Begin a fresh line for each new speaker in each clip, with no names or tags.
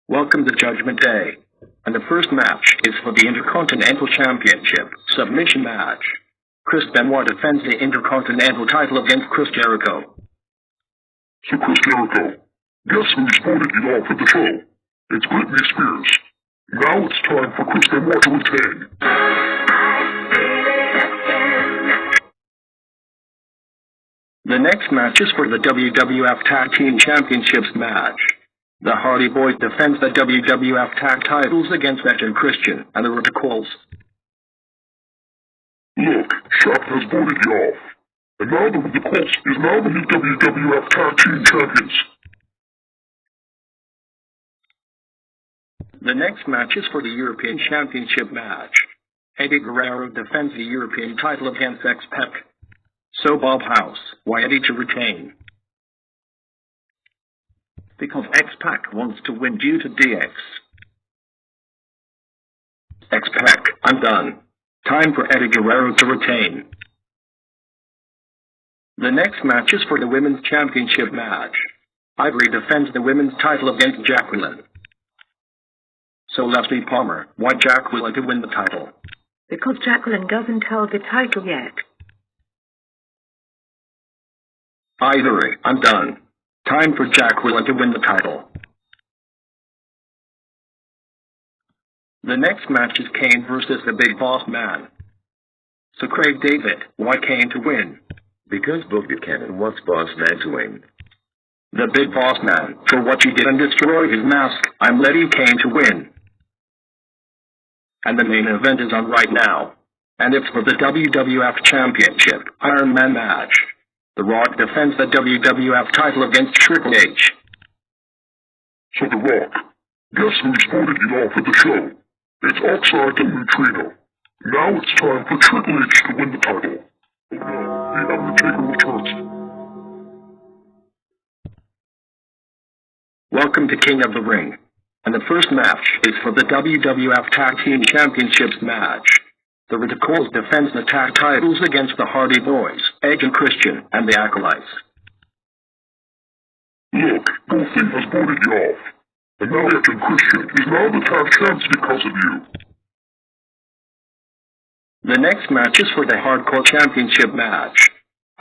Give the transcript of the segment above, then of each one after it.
Welcome to Judgment Day. And the first match is for the Intercontinental Championship submission match. Chris Benoit defends the Intercontinental title against Chris Jericho.
So Chris Jericho, guess who's voted you off at the show? It's Britney Spears. Now it's time for Chris Benoit to retain.
The next match is for the WWF Tag Team Championships match. The Hardy Boys defends the WWF Tag titles against Edge and Christian and the Radicals.
Look, Shaq has voted you off. And now the Radicals is now the new WWF Tag Team Champions.
The next match is for the European Championship match. Eddie Guerrero defends the European title against X-Pac. So Bob House, why Eddie to retain?
Because X-Pac wants to win due to DX.
X-Pac, I'm done. Time for Eddie Guerrero to retain. The next match is for the Women's Championship match. Ivory defends the women's title against Jacqueline. So Leslie Palmer, why Jacqueline to win the title?
Because Jacqueline doesn't hold the title yet.
Ivory, I'm done. Time for Jacqueline to win the title. The next match is Kane versus the Big Boss Man. So Craig David, why Kane to win?
Because Bob Buchanan wants Boss Man to win.
The Big Boss Man, for what you did and destroy his mask, I'm letting Kane to win. And the main event is on right now. And it's for the WWF Championship Iron Man match. The Rock defends the WWF title against Triple H.
So The Rock, guess who's voted you off at the show? It's Oxide and Neutrino. Now it's time for Triple H to win the title. Oh no, the Undertaker returns.
Welcome to King of the Ring. And the first match is for the WWF Tag Team Championships match. The Radicals defends the tag titles against the Hardy Boys, Edge and Christian, and the Acolytes.
Look, both things has voted you off. And now Edge and Christian is now the tag champs because of you.
The next match is for the Hardcore Championship match.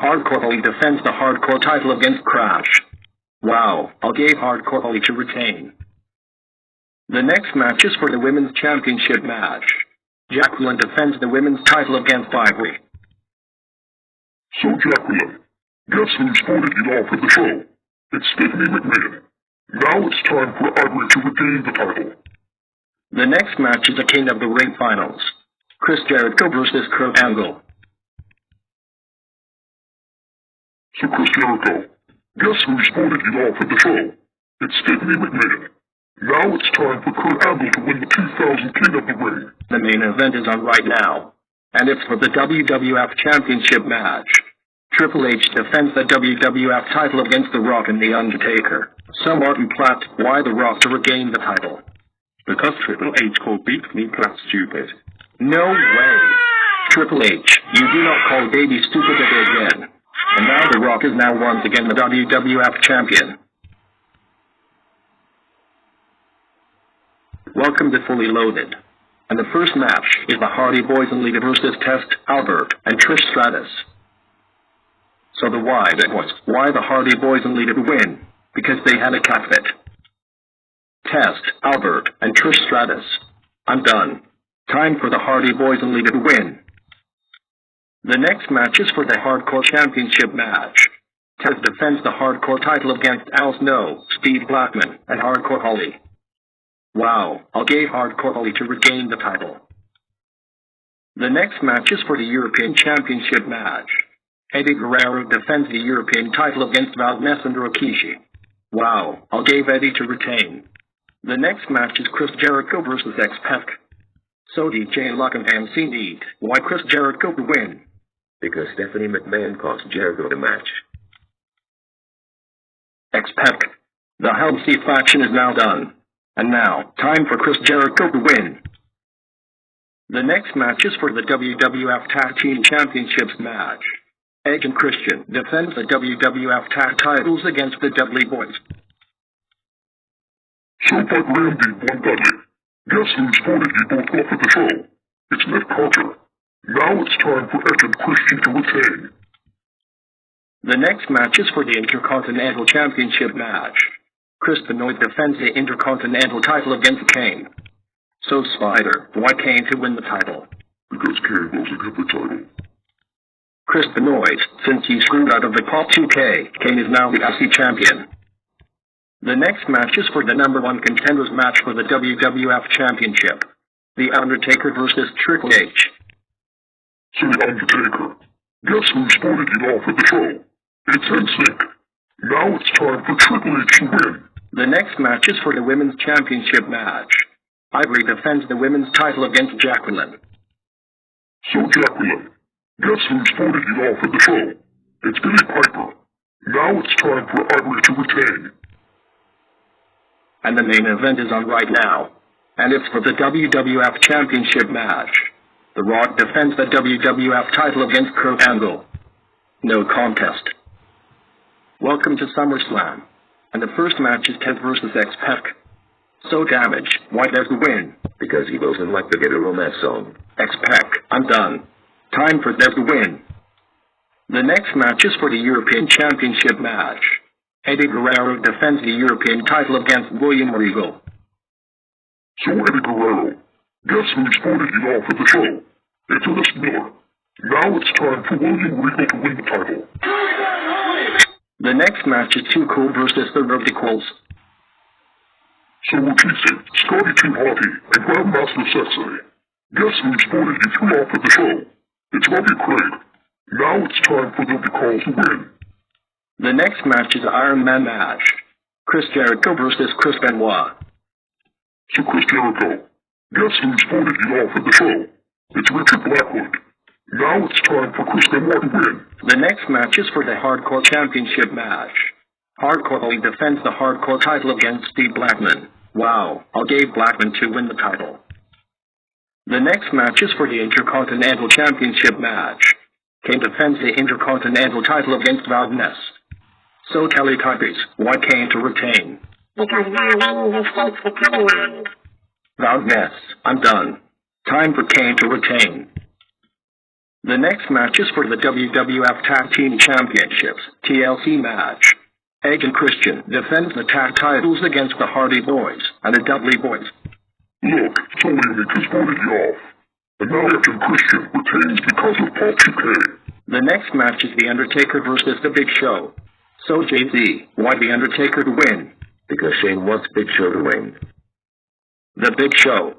Hardcore Holly defends the Hardcore title against Crash. Wow, I'll give Hardcore Holly to retain. The next match is for the Women's Championship match. Jacqueline defends the women's title against Ivory.
So Jacqueline, guess who's voted you off at the show? It's Stephanie McMahon. Now it's time for Ivory to regain the title.
The next match is the King of the Ring Finals. Chris Jericho versus Kurt Angle.
So Chris Jericho, guess who's voted you off at the show? It's Stephanie McMahon. Now it's time for Kurt Angle to win the 2000 King of the Ring.
The main event is on right now. And it's for the WWF Championship match. Triple H defends the WWF title against The Rock and The Undertaker. So Martin Platt, why The Rock to regain the title?
Because Triple H called Beat Me Platt stupid.
No way. Triple H, you do not call Baby stupid again. And now The Rock is now once again the WWF champion. Welcome to Fully Loaded. And the first match is the Hardy Boys and Lita versus Test, Albert, and Trish Stratus. So the why that was why the Hardy Boys and Lita win? Because they had a cat fit. Test, Albert, and Trish Stratus. I'm done. Time for the Hardy Boys and Lita to win. The next match is for the Hardcore Championship match. Test defends the Hardcore title against Al Snow, Steve Blackman, and Hardcore Holly. Wow, I'll give Hardcore Holly to regain the title. The next match is for the European Championship match. Eddie Guerrero defends the European title against Valdez and Rikishi. Wow, I'll give Eddie to retain. The next match is Chris Jericho versus X-Pac. So DJ Luck and MC Need, why Chris Jericho to win?
Because Stephanie McMahon cost Jericho the match.
X-Pac, the Helm C faction is now done. And now, time for Chris Jericho to win. The next match is for the WWF Tag Team Championships match. Edge and Christian defend the WWF Tag titles against the Dudley Boys.
So by Randy won Dudley. Guess who's voted you both off of the show? It's Ned Carter. Now it's time for Edge and Christian to retain.
The next match is for the Intercontinental Championship match. Chris Benoit defends the Intercontinental title against Kane. So Spider, why Kane to win the title?
Because Kane doesn't have the title.
Chris Benoit, since he screwed out of the Pop 2K, Kane is now the IC champion. The next match is for the #1 contenders match for the WWF Championship. The Undertaker versus Triple H.
So the Undertaker. Guess who's voted you off of the show? It's NSYNC. Now it's time for Triple H to win.
The next match is for the Women's Championship match. Ivory defends the women's title against Jacqueline.
So Jacqueline. Guess who's voted you off of the show? It's Billy Piper. Now it's time for Ivory to retain.
And the main event is on right now. And it's for the WWF Championship match. The Rock defends the WWF title against Kurt Angle. No contest. Welcome to SummerSlam. And the first match is Ted versus X-Pac. So Damage, why there's the win?
Because he doesn't like to get a romance song.
X-Pac, I'm done. Time for There's the win. The next match is for the European Championship match. Eddie Guerrero defends the European title against William Regal.
So Eddie Guerrero. Guess who's voted you off of the show? It's Ernest Miller. Now it's time for William Regal to win the title.
The next match is Too Cool versus the Radicals.
So Rikishi, Scotty Too Hottie, and Grandmaster Sexay. Guess who's voted you threw off of the show? It's Robbie Craig. Now it's time for the Radicals to win.
The next match is Iron Man match. Chris Jericho versus Chris Benoit.
So Chris Jericho. Guess who's voted you off of the show? It's Richard Blackwood. Now it's time for Chris Benoit to win.
The next match is for the Hardcore Championship match. Hardcore Holly defends the Hardcore title against Steve Blackman. Wow, I'll give Blackman to win the title. The next match is for the Intercontinental Championship match. Kane defends the Intercontinental title against Valdez. So Kelly Tybes, why Kane to retain?
Because Valdez escapes the cutting line.
Valdez, I'm done. Time for Kane to retain. The next match is for the WWF Tag Team Championships, TLC match. Edge and Christian defends the tag titles against the Hardy Boys and the Dudley Boys.
Look, somebody just voted you off. And now Edge and Christian retains because of Pop 2K.
The next match is The Undertaker versus The Big Show. So Jay-Z, why The Undertaker to win?
Because Shane wants Big Show to win.
The Big Show.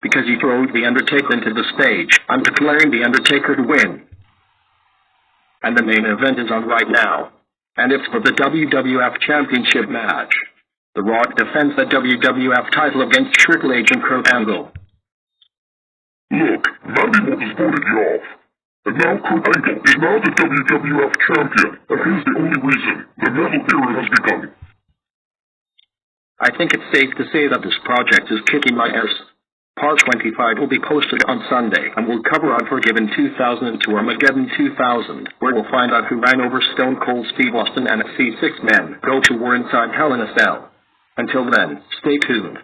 Because he throws The Undertaker into the stage. I'm declaring The Undertaker to win. And the main event is on right now. And it's for the WWF Championship match. The Rock defends the WWF title against Triple H and Kurt Angle.
Look, Randy has voted you off. And now Kurt Angle is now the WWF champion. And here's the only reason the metal era has begun.
I think it's safe to say that this project is kicking my ass. Part 25 will be posted on Sunday, and we'll cover Unforgiven 2000 to Armageddon 2000, where we'll find out who ran over Stone Cold Steve Austin and C6 Men go to war inside Hell in a Cell. Until then, stay tuned.